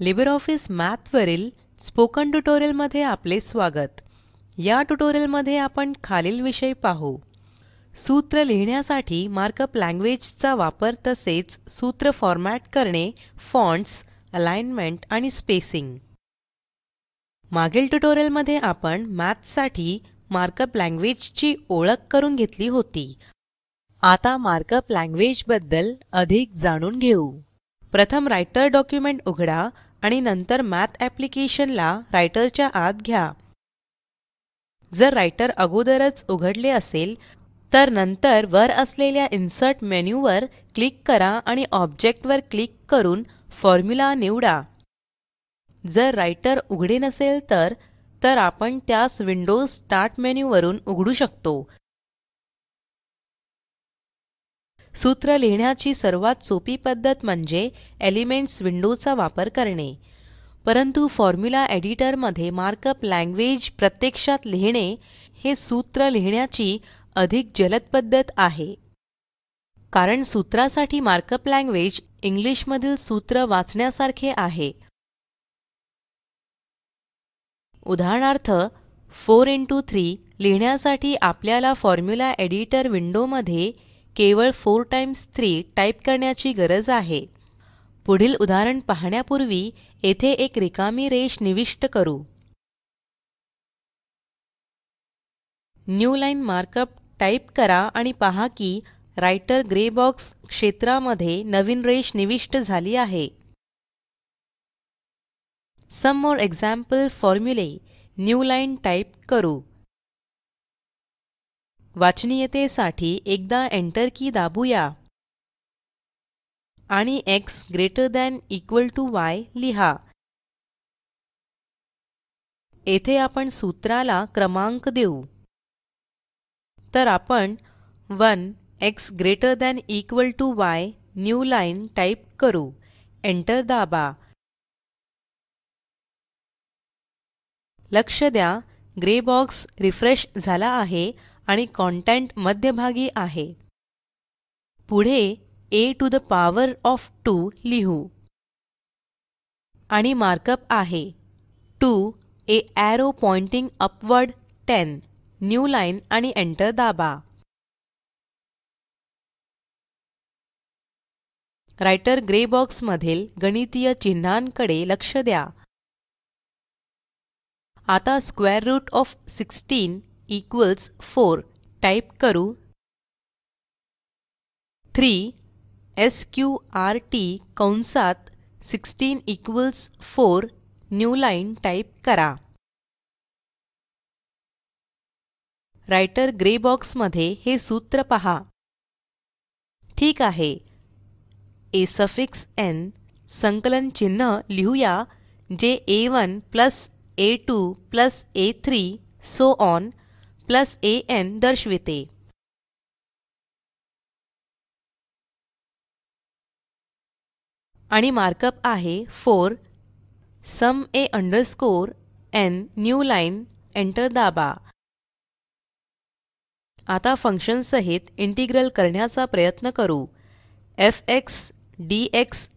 LibreOffice math वरील spoken tutorial मध्ये आपले स्वागत. या ट्युटोरियल मध्ये आपण खालील विषय पाहू. सूत्र लिहिण्यासाठी मार्कअप लँग्वेज चा वापर, तसेच सूत्र फॉरमॅट करणे, फॉन्ट्स, अलाइनमेंट आणि स्पेसिंग. मागील ट्युटोरियल मध्ये आपण मॅथ साठी मार्कअप लँग्वेज ची ओळख करून घेतली होती. आता मार्कअप लँग्वेज बद्दल अधिक जाणून घेऊ. प्रथम रायटर डॉक्युमेंट उघडा आणि नंतर मॅथ ॲप्लिकेशन ला रायटरच्या आत घ्या. जर रायटर अगोदरच उघडले असेल तर नंतर वर असलेल्या इन्सर्ट मेन्यू वर क्लिक करा आणि ऑब्जेक्ट वर क्लिक करून फॉर्म्युला निवडा. जर रायटर उघडे नसेल तर आपण त्यास विंडोज स्टार्ट मेन्यू वरून उघडू शकतो. सूत्र लिहिण्याची सर्वात सोपी पद्धत म्हणजे एलिमेंट्स विंडोचा वापर करणे. परंतु फॉर्म्युला एडिटर मध्ये मार्कअप लँग्वेज प्रत्यक्षात लिहिणे हे सूत्र लिहिण्याची अधिक जलद पद्धत आहे. कारण सूत्रासाठी मार्कअप लँग्वेज इंग्लिश मधील सूत्र वाचण्यासारखे आहे. उदाहरणार्थ 4 इंटू 3 लिहिण्यासाठी आपल्याला फॉर्म्युला एडिटर विंडो मध्ये केवळ 4 टाईम्स 3 टाइप करण्याची गरज आहे. पुढील उदाहरण पाहण्यापूर्वी येथे एक रिकामी रेष निविष्ट करू. न्यू लाईन मार्कअप टाइप करा आणि पहा की रायटर ग्रे बॉक्स क्षेत्रामध्ये नवीन रेष निविष्ट झाली आहे. सम मोर एक्झाम्पल फॉर्म्युले न्यू लाईन टाइप करू. वाचनीयतेसाठी एकदा एंटर की दाबूया आणि x greater than equal to y लिहा. येथे आपण सूत्राला क्रमांक देऊ. तर आपण 1x greater than equal to y new line type करू. एंटर दाबा. लक्ष द्या, ग्रे बॉक्स रिफ्रेश झाला आहे आणि कंटेंट मध्यभागी आहे. पुढे a to the power of 2 लिहू आणि मार्कअप आहे 2 a arrow pointing upward 10 new line आणि एंटर दाबा. रायटर ग्रे बॉक्स मधील गणितीय चिन्हांकडे लक्ष द्या. आता square root of 16 equals 4 type करू. 3 sqrt कंसात 16 इक्वॉल्स 4 न्यू लाईन टाइप करा. रायटर ग्रे बॉक्स मध्ये हे सूत्र पहा. ठीक आहे. a सफिक्स n संकलन चिन्ह लिहूया, जे a1 plus a2 plus a3 so on plus an दर्शविते. आणि मार्कअप आहे 4 सम a underscore n new line enter दाबा. आता फंक्शन सहित इंटिग्रल करण्याचा प्रयत्न करू. fx dx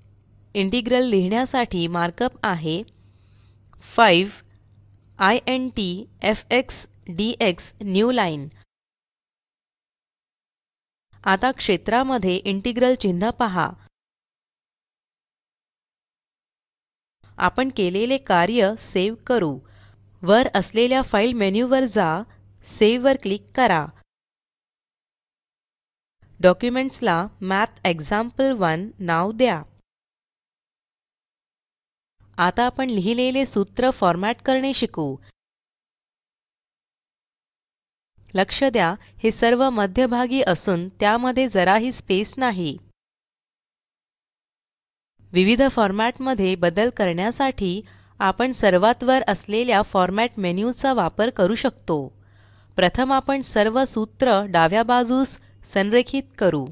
इंटिग्रल लिहिण्यासाठी मार्कअप आहे 5 int fx dx new line. आता क्षेत्रामध्ये इंटिग्रल चिन्ह पहा. आपण केलेले कार्य सेव्ह करू. वर असलेल्या फाइल मेन्यू वर जा. सेव्ह वर क्लिक करा. डॉक्युमेंट्स ला mathexample1 नाव द्या. आता आपण लिहिलेले सूत्र फॉरमॅट करणे शिकू. लक्ष द्या, हे सर्व मध्यभागी असून त्यामध्ये जराही स्पेस नाही. विविध फॉरमॅट मध्ये बदल करण्यासाठी आपण सर्वात वर असलेल्या फॉरमॅट मेन्यूचा वापर करू शकतो. प्रथम आपण सर्व सूत्र डाव्या बाजूस संरेखित करू.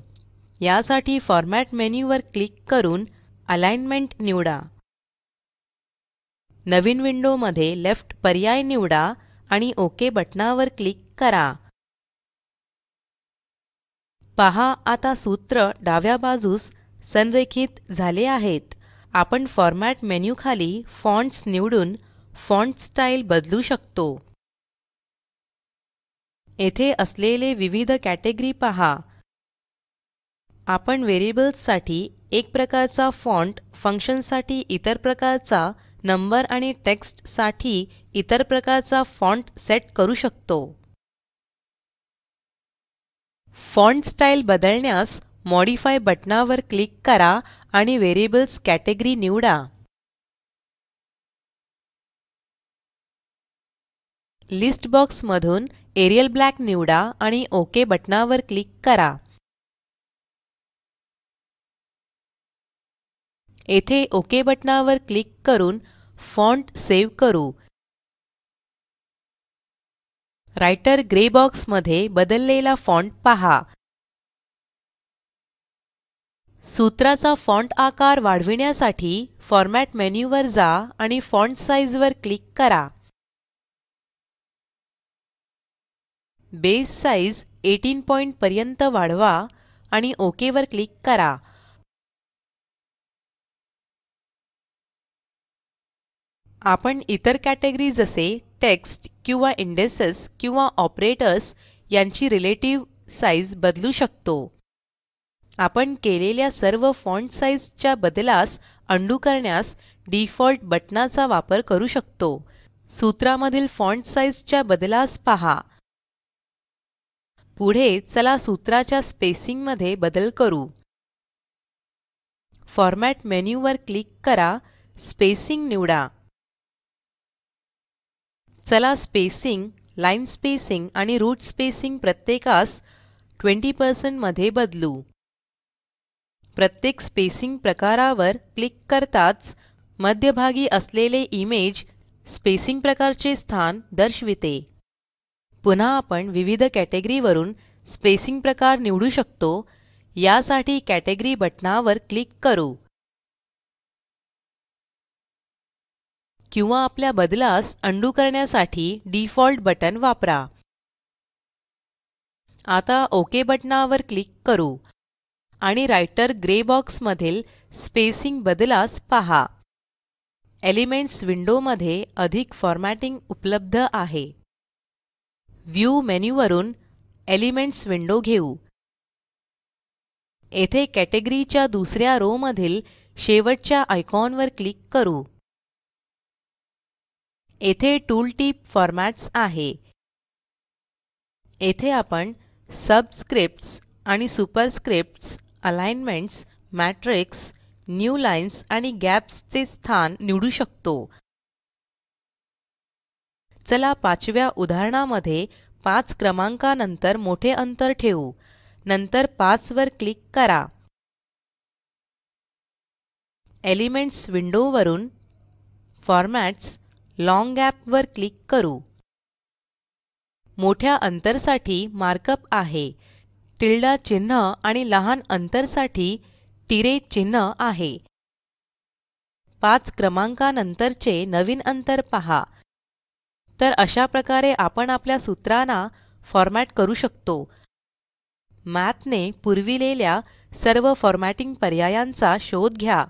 यासाठी फॉरमॅट मेन्यू वर क्लिक करून अलाइनमेंट निवडा. नवीन विंडो मध्ये लेफ्ट पर्याय निवडा आणि ओके बटणावर क्लिक करा. पहा, आता सूत्र डाव्या बाजूस संरेखित झाले आहेत. आपण फॉर्मॅट मेन्यू खाली फॉन्ट्स निवडून फॉन्ट स्टाईल बदलू शकतो. येथे असलेले विविध कॅटेगरी पहा. आपण व्हेरिएबल्स साठी एक प्रकारचा फॉन्ट, फंक्शन साठी इतर प्रकारचा, नंबर आणि टेक्स्ट साठी इतर प्रकारचा फॉन्ट सेट करू शकतो. फॉन्ट स्टाईल बदलण्यास मॉडिफाय बटनावर क्लिक करा आणि व्हेरिएबल्स कॅटेगरी निवडा. लिस्ट बॉक्स मधून एरियल ब्लॅक निवडा आणि ओके बटनावर क्लिक करा. येथे ओके बटनावर क्लिक करून फॉन्ट सेव्ह करू. राइटर ग्रे बॉक्स मध्ये बदललेला फॉन्ट पहा. सूत्राचा फॉन्ट आकार वाढविण्यासाठी फॉर्मॅट मेन्यू वर जा आणि फॉन्ट साइझ वर क्लिक करा. बेस साइझ 18 पॉइंट पर्यंत वाढवा आणि ओके वर क्लिक करा. आपण इतर कॅटेगरी जसे टेक्स्ट किंवा इंडेक्सेस किंवा ऑपरेटर्स यांची रिलेटिव्ह साइझ बदलू शकतो. आपण केलेल्या सर्व फॉन्ट साइझच्या बदलास अंडू करण्यास डिफॉल्ट बटनाचा वापर करू शकतो. सूत्रामधील फॉन्ट साइझच्या बदलास पहा. पुढे चला सूत्राच्या स्पेसिंग मध्ये बदल करू. फॉर्मॅट मेन्यू वर क्लिक करा. स्पेसिंग निवडा. चला स्पेसिंग, लाईन स्पेसिंग आणि रूट स्पेसिंग प्रत्येकास 20% मध्ये बदलू. प्रत्येक स्पेसिंग प्रकारावर क्लिक करताच मध्यभागी असलेले इमेज स्पेसिंग प्रकारचे स्थान दर्शविते. पुन्हा आपण विविध कॅटेगरी वरून स्पेसिंग प्रकार निवडू शकतो. यासाठी कॅटेगरी बटनावर क्लिक करू किंवा आपल्या बदलास अंडू करण्यासाठी डिफॉल्ट बटन वापरा. आता ओके बटनावर क्लिक करू आणि राइटर ग्रे बॉक्स मधील स्पेसिंग बदलास पहा. एलिमेंट्स विंडो मध्ये अधिक फॉर्मॅटिंग उपलब्ध आहे. व्ह्यू मेन्यू वरून एलिमेंट्स विंडो घेऊ. येथे कॅटेगरीच्या दुसऱ्या रो मधील शेवटच्या आयकॉन वर क्लिक करू. येथे टूल टिप फॉर्मॅट्स आहे. येथे आपण सबस्क्रिप्ट्स आणि superscripts, alignments, matrix, new lines आणि गॅप्स चे स्थान निवडू शकतो. चला पाचव्या उदाहरणामध्ये 5 क्रमांकानंतर मोठे अंतर ठेवू. नंतर 5 वर क्लिक करा. एलिमेंट्स विंडो वरून फॉर्मॅट्स, लॉंग गॅप वर क्लिक करू. मोठ्या अंतरसाठी मार्कअप आहे. टिल्डा चिन्ह आणि लहान अंतरसाठी तिरे चिन्ह आहे. 5 क्रमांकानंतरचे नवीन अंतर पहा. तर अशा प्रकारे आपण आपल्या सूत्रांना फॉर्मॅट करू शकतो. मॅथने पुरविलेल्या सर्व फॉर्मॅटिंग पर्यायांचा शोध घ्या.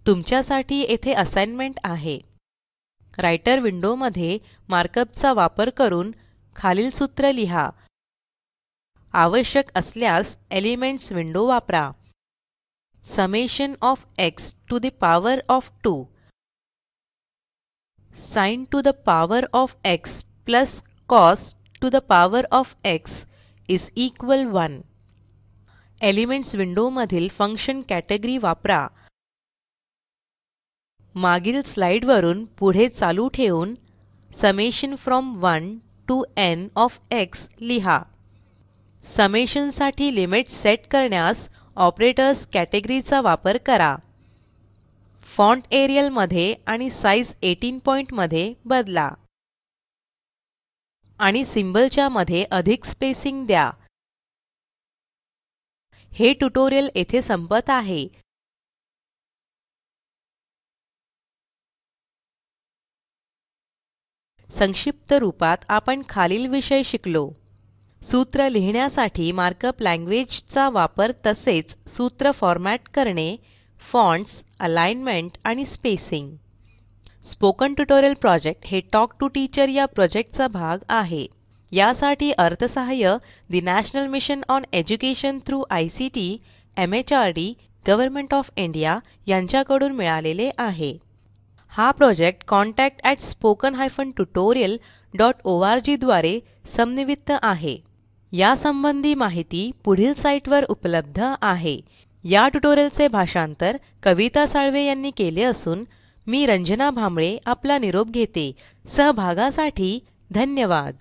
तुमच्यासाठी येथे असाइनमेंट आहे. राइटर विंडो मध्ये मार्कअपचा वापर करून खालील सूत्र लिहा. आवश्यक असल्यास एलिमेंट्स विंडो वापरा. Summation of x to the power of 2 sin to the power of x plus cos to the power of x is equal 1. Elements window मधील फंक्शन कॅटेगरी वापरा. मागील स्लाइड वरून पुढे चालू ठेवून summation from 1 to n of x लिहा. Summation साठी limit set करण्यास ऑपरेटर्स कॅटेगरीचा वापर करा. फॉन्ट एरियल मध्ये आणि साइझ 18 पॉइंट मध्ये बदला आणि सिम्बॉलच्या मध्ये अधिक स्पेसिंग द्या. हे ट्यूटोरियल येथे संपत आहे. संक्षिप्त रूपात आपण खालील विषय शिकलो. सूत्र लिहिण्यासाठी मार्कअप लँग्वेज चा वापर तसेच सूत्र फॉर्मॅट करणे, फॉन्ट्स, अलाइनमेंट आणि स्पेसिंग. स्पोकन ट्युटोरियल प्रोजेक्ट हे टॉक टू टीचर या प्रोजेक्टचा भाग आहे. यासाठी अर्थसहाय्य the national mission on education through ICT MHRD government of India यांच्याकडून मिळालेले आहे. हा प्रोजेक्ट contact@spoken-tutorial.org द्वारे समन्वित आहे. यासंबंधी माहिती पुढील साईटवर उपलब्ध आहे. या ट्युटोरियलचे भाषांतर कविता साळवे यांनी केले असून मी रंजना भांबळे आपला निरोप घेते. सहभागासाठी धन्यवाद.